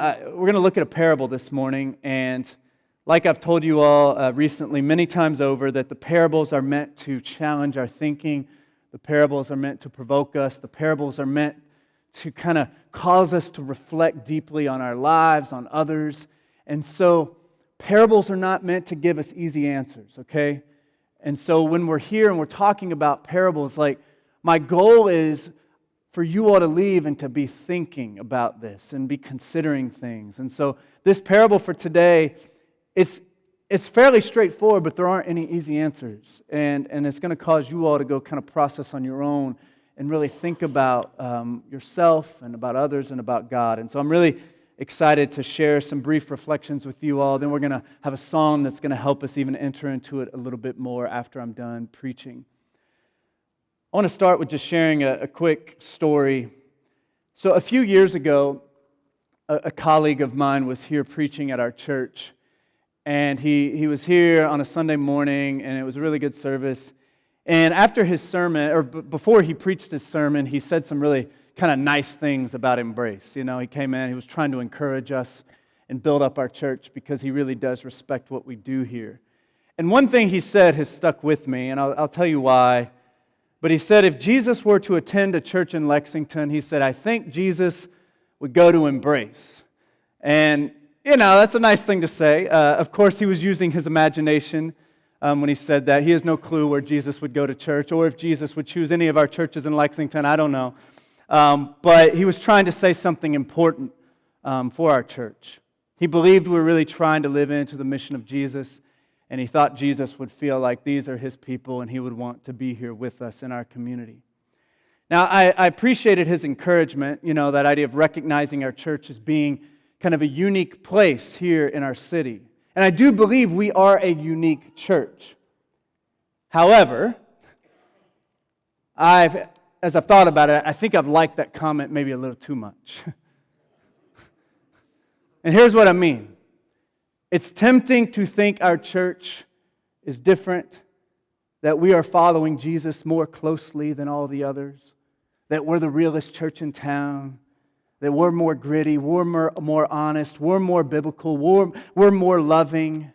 We're going to look at a parable this morning, and like I've told you all recently many times over, that the parables are meant to challenge our thinking. The parables are meant to provoke us. The parables are meant to kind of cause us to reflect deeply on our lives, on others. And so parables are not meant to give us easy answers, okay? And so when we're here and we're talking about parables, like my goal is for you all to leave and to be thinking about this and be considering things. And so this parable for today, it's fairly straightforward, but there aren't any easy answers. And it's going to cause you all to go kind of process on your own and really think about yourself and about others and about God. And so I'm really excited to share some brief reflections with you all. Then we're going to have a song that's going to help us even enter into it a little bit more after I'm done preaching. I want to start with just sharing a quick story. So a few years ago, a colleague of mine was here preaching at our church. And he was here on a Sunday morning, and it was a really good service. And after his sermon, or before he preached his sermon, he said some really kind of nice things about Embrace. You know, he came in, he was trying to encourage us and build up our church because he really does respect what we do here. And one thing he said has stuck with me, and I'll tell you why. But he said, if Jesus were to attend a church in Lexington, he said, I think Jesus would go to Embrace. And, you know, that's a nice thing to say. Of course, he was using his imagination when he said that. He has no clue where Jesus would go to church or if Jesus would choose any of our churches in Lexington. I don't know. But he was trying to say something important for our church. He believed we were really trying to live into the mission of Jesus. And he thought Jesus would feel like these are his people and he would want to be here with us in our community. Now, I appreciated his encouragement, you know, that idea of recognizing our church as being kind of a unique place here in our city. And I do believe we are a unique church. However, as I've thought about it, I think I've liked that comment maybe a little too much. And here's what I mean. It's tempting to think our church is different, that we are following Jesus more closely than all the others, that we're the realest church in town, that we're more gritty, we're more honest, we're more biblical, we're more loving.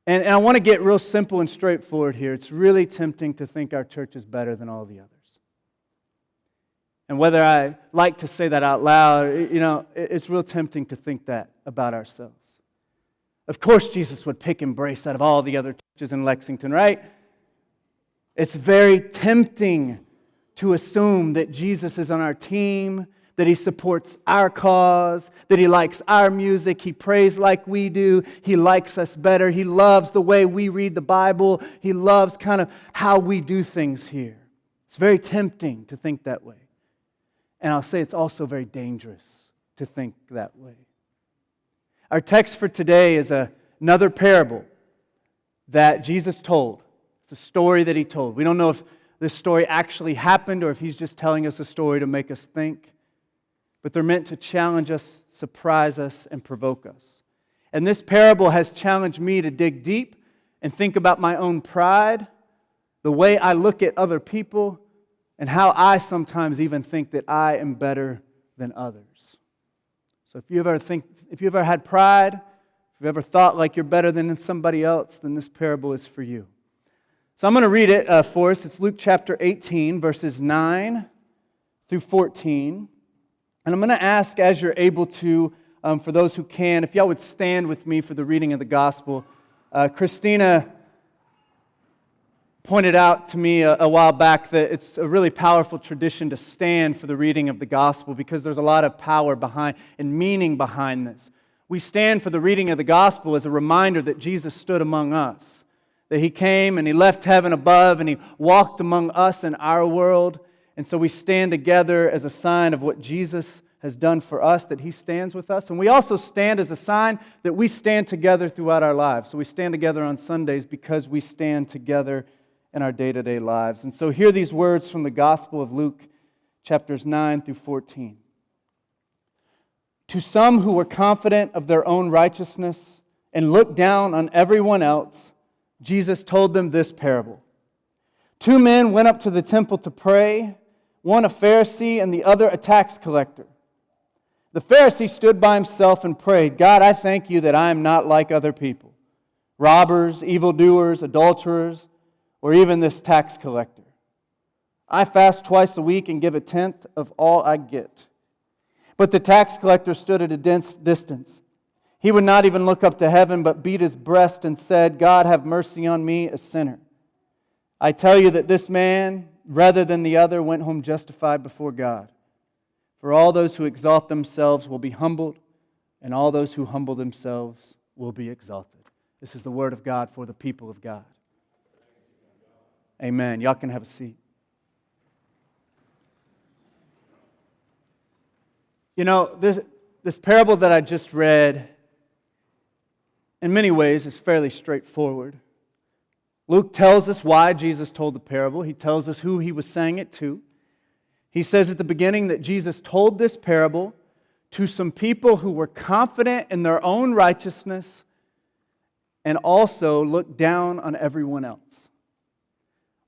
And I want to get real simple and straightforward here. It's really tempting to think our church is better than all the others. And whether I like to say that out loud, you know, it's real tempting to think that about ourselves. Of course, Jesus would pick Embrace out of all the other churches in Lexington, right? It's very tempting to assume that Jesus is on our team, that he supports our cause, that he likes our music, he prays like we do, he likes us better, he loves the way we read the Bible, he loves kind of how we do things here. It's very tempting to think that way. And I'll say it's also very dangerous to think that way. Our text for today is another parable that Jesus told. It's a story that he told. We don't know if this story actually happened or if he's just telling us a story to make us think. But they're meant to challenge us, surprise us, and provoke us. And this parable has challenged me to dig deep and think about my own pride, the way I look at other people, and how I sometimes even think that I am better than others. So if you ever had pride, if you've ever thought like you're better than somebody else, then this parable is for you. So I'm going to read it for us. It's Luke chapter 18, verses 9 through 14. And I'm going to ask, as you're able to, for those who can, if y'all would stand with me for the reading of the gospel. Christina pointed out to me a while back that it's a really powerful tradition to stand for the reading of the gospel because there's a lot of power behind and meaning behind this. We stand for the reading of the gospel as a reminder that Jesus stood among us, that he came and he left heaven above and he walked among us in our world. And so we stand together as a sign of what Jesus has done for us, that he stands with us. And we also stand as a sign that we stand together throughout our lives. So we stand together on Sundays because we stand together in our day-to-day lives. And so hear these words from the Gospel of Luke, chapters 9 through 14. To some who were confident of their own righteousness and looked down on everyone else, Jesus told them this parable. 2 men went up to the temple to pray, one a Pharisee and the other a tax collector. The Pharisee stood by himself and prayed, God, I thank you that I am not like other people, robbers, evildoers, adulterers, or even this tax collector. I fast twice a week and give a tenth of all I get. But the tax collector stood at a distance. He would not even look up to heaven, but beat his breast and said, God, have mercy on me, a sinner. I tell you that this man, rather than the other, went home justified before God. For all those who exalt themselves will be humbled, and all those who humble themselves will be exalted. This is the word of God for the people of God. Amen. Y'all can have a seat. You know, this parable that I just read, in many ways, is fairly straightforward. Luke tells us why Jesus told the parable. He tells us who he was saying it to. He says at the beginning that Jesus told this parable to some people who were confident in their own righteousness and also looked down on everyone else.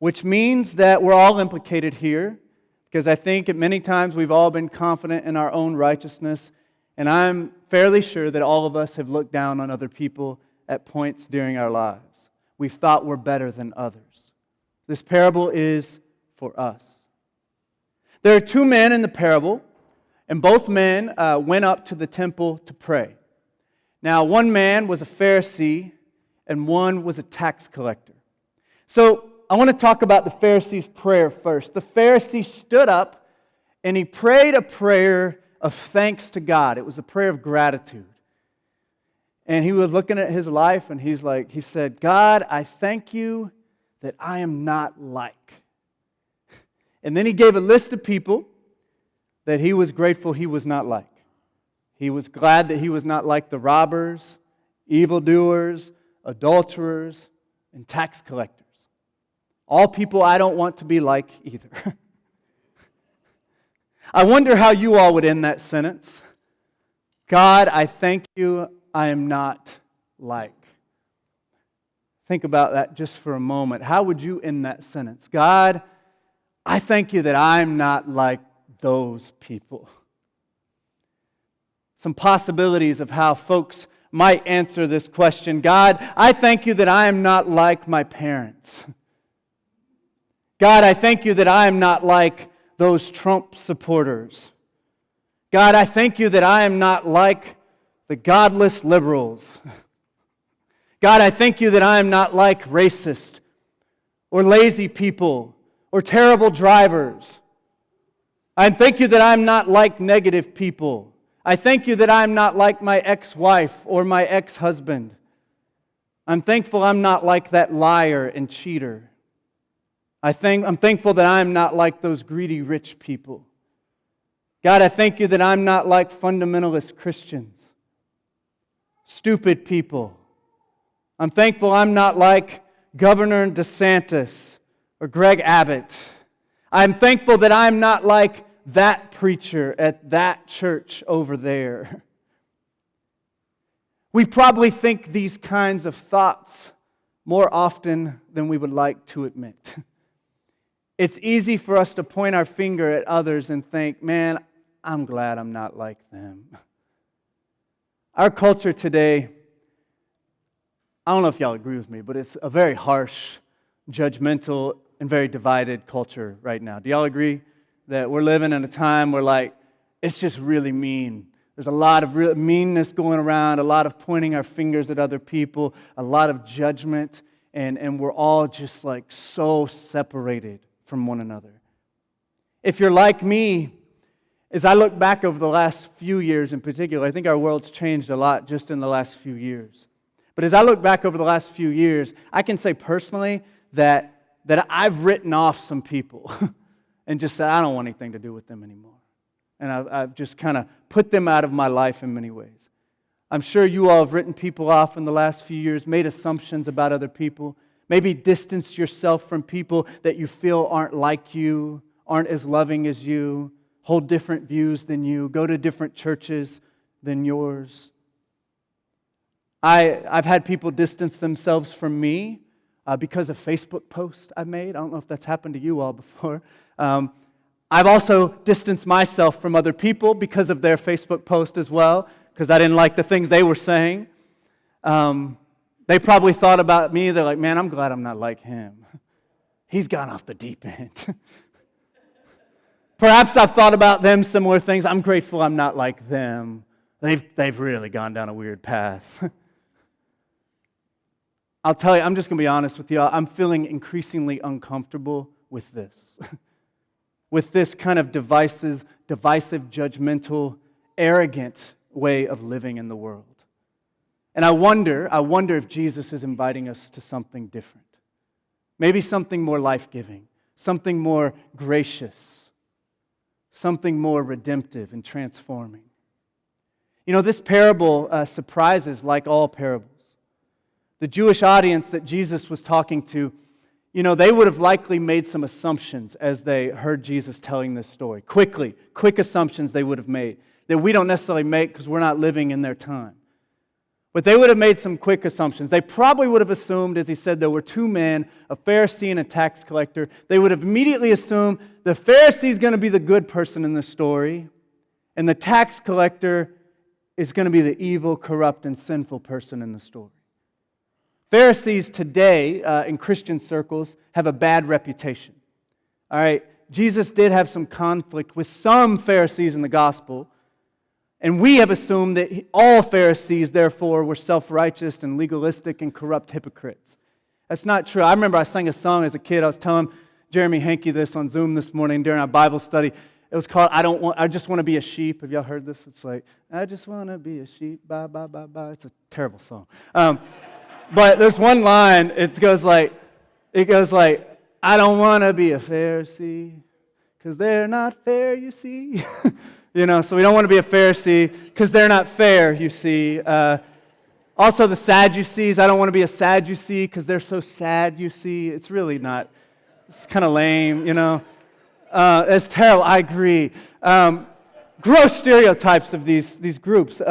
Which means that we're all implicated here, because I think at many times we've all been confident in our own righteousness, and I'm fairly sure that all of us have looked down on other people at points during our lives. We've thought we're better than others. This parable is for us. There are two men in the parable, and both men went up to the temple to pray. Now, one man was a Pharisee, and one was a tax collector. So, I want to talk about the Pharisee's prayer first. The Pharisee stood up, and he prayed a prayer of thanks to God. It was a prayer of gratitude. And he was looking at his life, and he said, God, I thank you that I am not like. And then he gave a list of people that he was grateful he was not like. He was glad that he was not like the robbers, evildoers, adulterers, and tax collectors. All people I don't want to be like either. I wonder how you all would end that sentence. God, I thank you I am not like. Think about that just for a moment. How would you end that sentence? God, I thank you that I'm not like those people. Some possibilities of how folks might answer this question. God, I thank you that I am not like my parents. God, I thank you that I am not like those Trump supporters. God, I thank you that I am not like the godless liberals. God, I thank you that I am not like racist or lazy people or terrible drivers. I thank you that I'm not like negative people. I thank you that I'm not like my ex-wife or my ex-husband. I'm thankful I'm not like that liar and cheater. I'm thankful that I'm not like those greedy rich people. God, I thank you that I'm not like fundamentalist Christians, stupid people. I'm thankful I'm not like Governor DeSantis or Greg Abbott. I'm thankful that I'm not like that preacher at that church over there. We probably think these kinds of thoughts more often than we would like to admit. It's easy for us to point our finger at others and think, man, I'm glad I'm not like them. Our culture today, I don't know if y'all agree with me, but it's a very harsh, judgmental, and very divided culture right now. Do y'all agree that we're living in a time where, it's just really mean? There's a lot of real meanness going around, a lot of pointing our fingers at other people, a lot of judgment, and we're all just, so separated from one another. If you're like me, as I look back over the last few years in particular, I think our world's changed a lot just in the last few years. But as I look back over the last few years, I can say personally that I've written off some people and just said, I don't want anything to do with them anymore. And I've just kind of put them out of my life in many ways. I'm sure you all have written people off in the last few years, made assumptions about other people, maybe distanced yourself from people that you feel aren't like you, aren't as loving as you, hold different views than you, go to different churches than yours. I've had people distance themselves from me because of Facebook posts I've made. I don't know if that's happened to you all before. I've also distanced myself from other people because of their Facebook post as well, because I didn't like the things they were saying. They probably thought about me, they're like, man, I'm glad I'm not like him. He's gone off the deep end. Perhaps I've thought about them similar things. I'm grateful I'm not like them. They've really gone down a weird path. I'll tell you, I'm just going to be honest with you. I'm feeling increasingly uncomfortable with this. With this kind of divisive, judgmental, arrogant way of living in the world. And I wonder if Jesus is inviting us to something different. Maybe something more life-giving, something more gracious, something more redemptive and transforming. You know, this parable surprises like all parables. The Jewish audience that Jesus was talking to, you know, they would have likely made some assumptions as they heard Jesus telling this story. Quick assumptions they would have made that we don't necessarily make because we're not living in their time. But they would have made some quick assumptions. They probably would have assumed, as he said, there were two men, a Pharisee and a tax collector. They would have immediately assumed the Pharisee is going to be the good person in the story, and the tax collector is going to be the evil, corrupt, and sinful person in the story. Pharisees today, in Christian circles, have a bad reputation. All right, Jesus did have some conflict with some Pharisees in the gospel, and we have assumed that all Pharisees, therefore, were self-righteous and legalistic and corrupt hypocrites. That's not true. I remember I sang a song as a kid. I was telling Jeremy Hankey this on Zoom this morning during our Bible study. It was called, I Just Want to Be a Sheep. Have y'all heard this? It's like, I just want to be a sheep, bye, bye, bye, bye. It's a terrible song. But there's one line, it goes like, I don't want to be a Pharisee, because they're not fair, you see. You know, so we don't want to be a Pharisee, because they're not fair, you see. Also the Sadducees, I don't want to be a Sadducee, because they're so sad, you see. It's really not, it's kind of lame, you know. It's terrible, I agree. Gross stereotypes of these groups.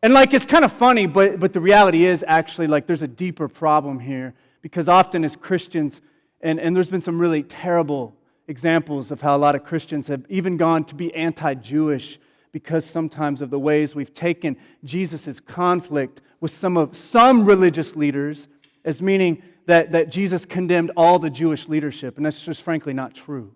And like, it's kind of funny, but the reality is actually like there's a deeper problem here, because often as Christians, and there's been some really terrible examples of how a lot of Christians have even gone to be anti-Jewish because sometimes of the ways we've taken Jesus' conflict with some religious leaders as meaning that Jesus condemned all the Jewish leadership, and that's just frankly not true.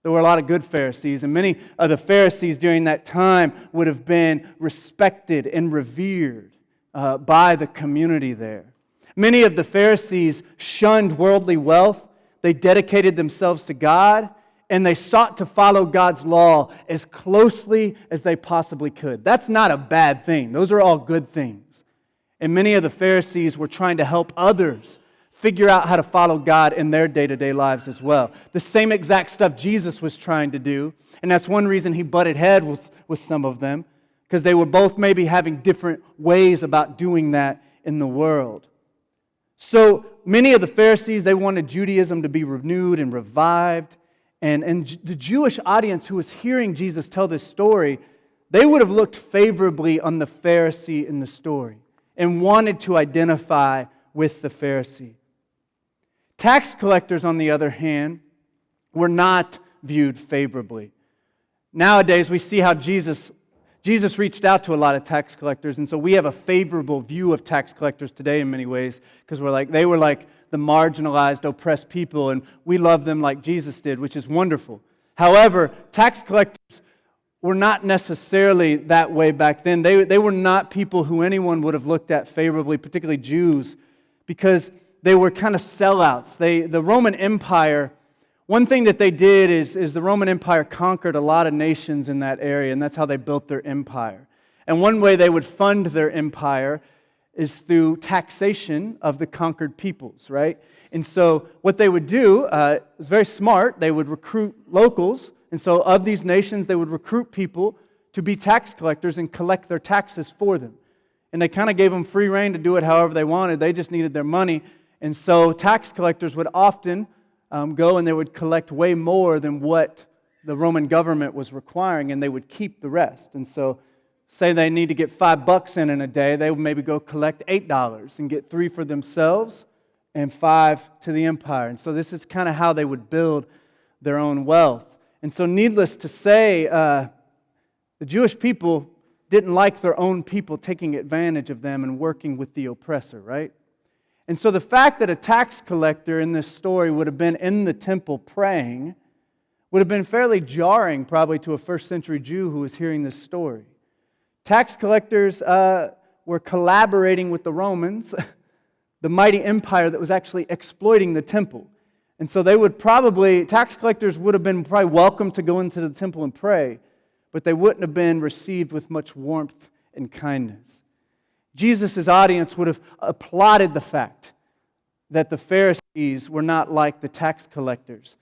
There were a lot of good Pharisees, and many of the Pharisees during that time would have been respected and revered by the community there. Many of the Pharisees shunned worldly wealth. They dedicated themselves to God, and they sought to follow God's law as closely as they possibly could. That's not a bad thing. Those are all good things. And many of the Pharisees were trying to help others figure out how to follow God in their day-to-day lives as well. The same exact stuff Jesus was trying to do, and that's one reason he butted heads with some of them, because they were both maybe having different ways about doing that in the world. So many of the Pharisees, they wanted Judaism to be renewed and revived, and the Jewish audience who was hearing Jesus tell this story, they would have looked favorably on the Pharisee in the story and wanted to identify with the Pharisee. Tax collectors, on the other hand, were not viewed favorably. Nowadays, we see how Jesus reached out to a lot of tax collectors, and so we have a favorable view of tax collectors today in many ways, because they were like the marginalized, oppressed people, and we love them like Jesus did, which is wonderful. However, tax collectors were not necessarily that way back then. They were not people who anyone would have looked at favorably, particularly Jews, because they were kind of sellouts. The Roman Empire, one thing that they did is the Roman Empire conquered a lot of nations in that area, and that's how they built their empire. And one way they would fund their empire is through taxation of the conquered peoples, right? And so what they would do was very smart. They would recruit locals, and so of these nations, they would recruit people to be tax collectors and collect their taxes for them. And they kind of gave them free rein to do it however they wanted. They just needed their money. And so tax collectors would often go and they would collect way more than what the Roman government was requiring, and they would keep the rest. And so say they need to get $5 in a day, they would maybe go collect $8 and get 3 for themselves and 5 to the empire. And so this is kind of how they would build their own wealth. And so needless to say, the Jewish people didn't like their own people taking advantage of them and working with the oppressor, right? And so the fact that a tax collector in this story would have been in the temple praying would have been fairly jarring probably to a first century Jew who was hearing this story. Tax collectors were collaborating with the Romans, the mighty empire that was actually exploiting the temple. And so tax collectors would have been probably welcome to go into the temple and pray, but they wouldn't have been received with much warmth and kindness. Jesus' audience would have applauded the fact that the Pharisees were not like the tax collectors.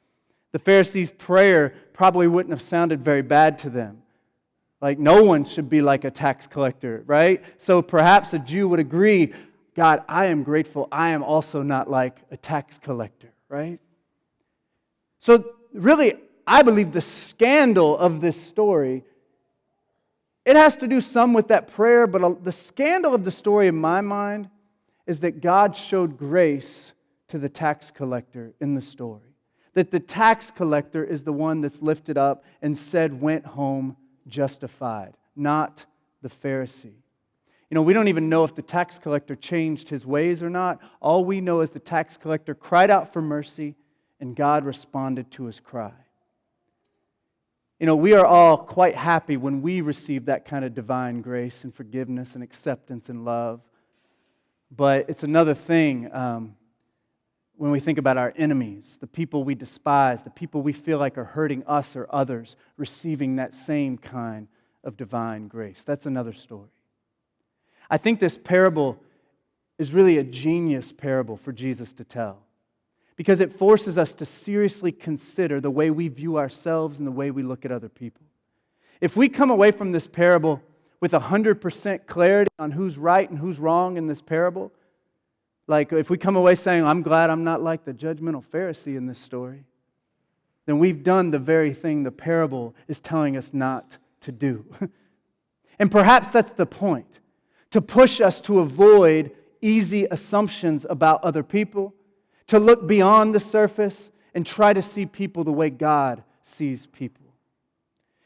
The Pharisees' prayer probably wouldn't have sounded very bad to them. Like, no one should be like a tax collector, right? So perhaps a Jew would agree, God, I am grateful I am also not like a tax collector, right? So really, I believe the scandal of this story, it has to do some with that prayer, but the scandal of the story in my mind is that God showed grace to the tax collector in the story. That the tax collector is the one that's lifted up and said went home justified, not the Pharisee. You know, we don't even know if the tax collector changed his ways or not. All we know is the tax collector cried out for mercy and God responded to his cry. You know, we are all quite happy when we receive that kind of divine grace and forgiveness and acceptance and love. But it's another thing when we think about our enemies, the people we despise, the people we feel like are hurting us or others, receiving that same kind of divine grace. That's another story. I think this parable is really a genius parable for Jesus to tell, because it forces us to seriously consider the way we view ourselves and the way we look at other people. If we come away from this parable with 100% clarity on who's right and who's wrong in this parable, like if we come away saying, I'm glad I'm not like the judgmental Pharisee in this story, then we've done the very thing the parable is telling us not to do. And perhaps that's the point, to push us to avoid easy assumptions about other people, to look beyond the surface and try to see people the way God sees people.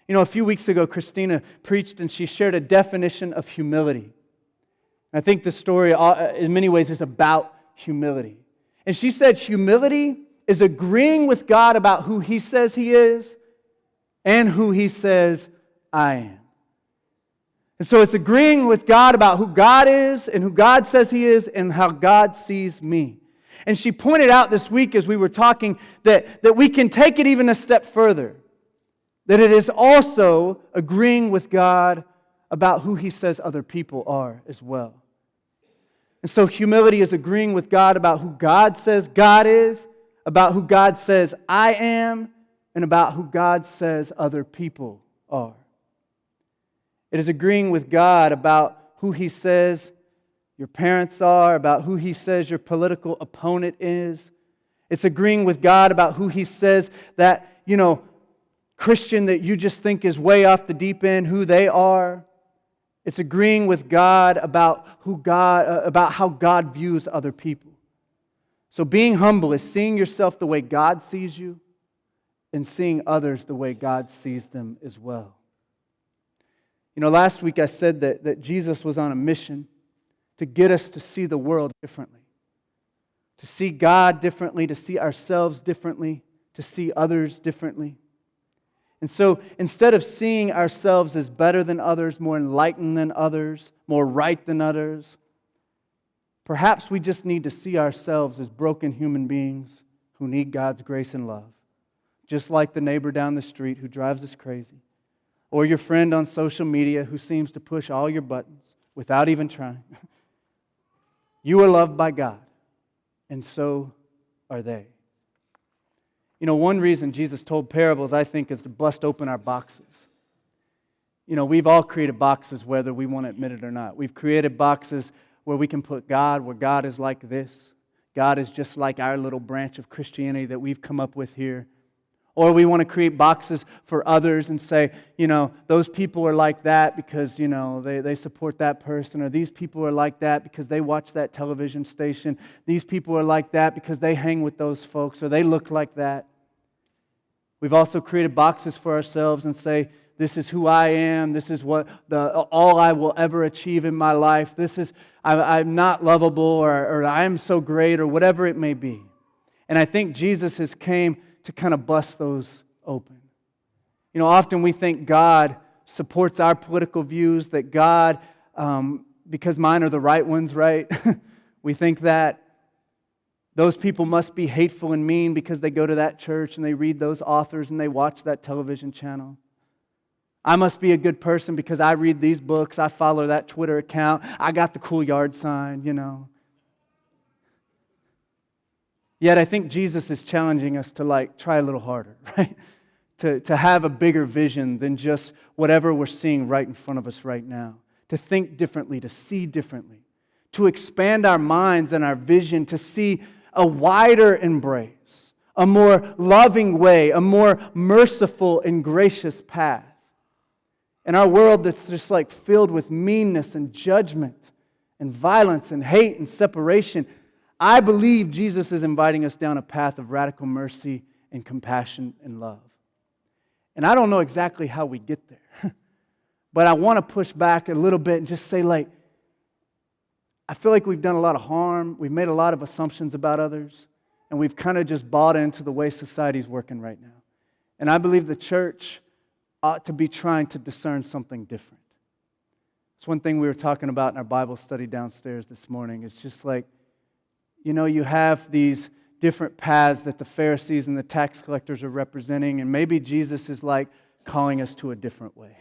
You know, a few weeks ago, Christina preached and she shared a definition of humility. I think the story, in many ways, is about humility. And she said humility is agreeing with God about who He says He is and who He says I am. And so it's agreeing with God about who God is and who God says He is and how God sees me. And she pointed out this week as we were talking that we can take it even a step further. That it is also agreeing with God about who He says other people are as well. And so humility is agreeing with God about who God says God is, about who God says I am, and about who God says other people are. It is agreeing with God about who He says your parents are, about who He says your political opponent is. It's agreeing with God about who He says that, Christian that you just think is way off the deep end, who they are. It's agreeing with God about about how God views other people. So being humble is seeing yourself the way God sees you and seeing others the way God sees them as well. Last week I said that Jesus was on a mission to get us to see the world differently, to see God differently, to see ourselves differently, to see others differently. And so instead of seeing ourselves as better than others, more enlightened than others, more right than others, perhaps we just need to see ourselves as broken human beings who need God's grace and love, just like the neighbor down the street who drives us crazy, or your friend on social media who seems to push all your buttons without even trying. You are loved by God, and so are they. One reason Jesus told parables, I think, is to bust open our boxes. We've all created boxes whether we want to admit it or not. We've created boxes where we can put God, where God is like this. God is just like our little branch of Christianity that we've come up with here. Or we want to create boxes for others and say, those people are like that because, they support that person. Or these people are like that because they watch that television station. These people are like that because they hang with those folks or they look like that. We've also created boxes for ourselves and say, this is who I am. This is what all I will ever achieve in my life. I'm not lovable, or I am so great, or whatever it may be. And I think Jesus has came to kind of bust those open. You know, often we think God supports our political views, that God, because mine are the right ones, right? We think that those people must be hateful and mean because they go to that church and they read those authors and they watch that television channel. I must be a good person because I read these books, I follow that Twitter account, I got the cool yard sign, you know. Yet I think Jesus is challenging us to try a little harder, right? To have a bigger vision than just whatever we're seeing right in front of us right now. To think differently, to see differently. To expand our minds and our vision to see a wider embrace, a more loving way, a more merciful and gracious path. In our world that's just filled with meanness and judgment and violence and hate and separation, I believe Jesus is inviting us down a path of radical mercy and compassion and love. And I don't know exactly how we get there, but I want to push back a little bit and just say, I feel like we've done a lot of harm, we've made a lot of assumptions about others, and we've kind of just bought into the way society's working right now. And I believe the church ought to be trying to discern something different. It's one thing we were talking about in our Bible study downstairs this morning. It's just you have these different paths that the Pharisees and the tax collectors are representing, and maybe Jesus is calling us to a different way.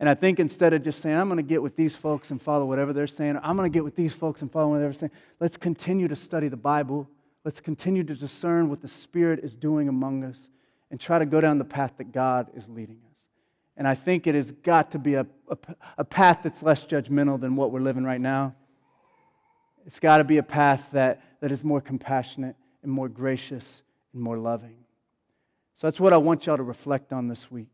And I think instead of just saying, I'm going to get with these folks and follow whatever they're saying, or I'm going to get with these folks and follow whatever they're saying, let's continue to study the Bible. Let's continue to discern what the Spirit is doing among us and try to go down the path that God is leading us. And I think it has got to be a path that's less judgmental than what we're living right now. It's got to be a path that is more compassionate and more gracious and more loving. So that's what I want y'all to reflect on this week.